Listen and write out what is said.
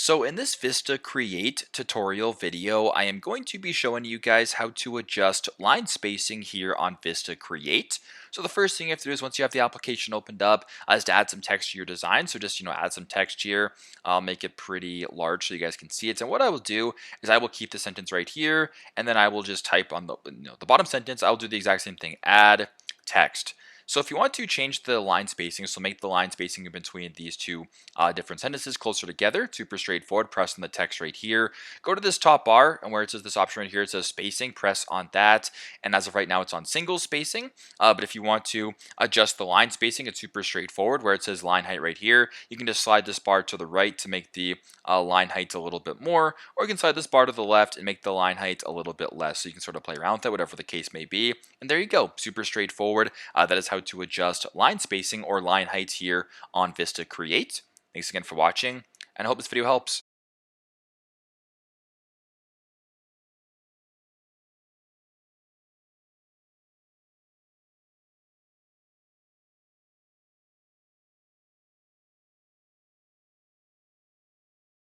So in this VistaCreate tutorial video, I am going to be showing you guys how to adjust line spacing here on VistaCreate. So the first thing you have to do is once you have the application opened up is to add some text to your design. So just, add some text here. I'll make it pretty large so you guys can see it. And what I will do is I will keep the sentence right here, and then I will just type on the bottom sentence. I'll do the exact same thing, add text. So if you want to change the line spacing, so make the line spacing in between these two different sentences closer together, super straightforward, press on the text right here. Go to this top bar, and where it says this option right here, it says spacing, press on that. And as of right now, it's on single spacing. But if you want to adjust the line spacing, it's super straightforward, where it says line height right here. You can just slide this bar to the right to make the line height a little bit more, or you can slide this bar to the left and make the line height a little bit less. So you can sort of play around with it, whatever the case may be. And there you go, super straightforward. That is how to adjust line spacing or line height here on VistaCreate. Thanks again for watching, and I hope this video helps.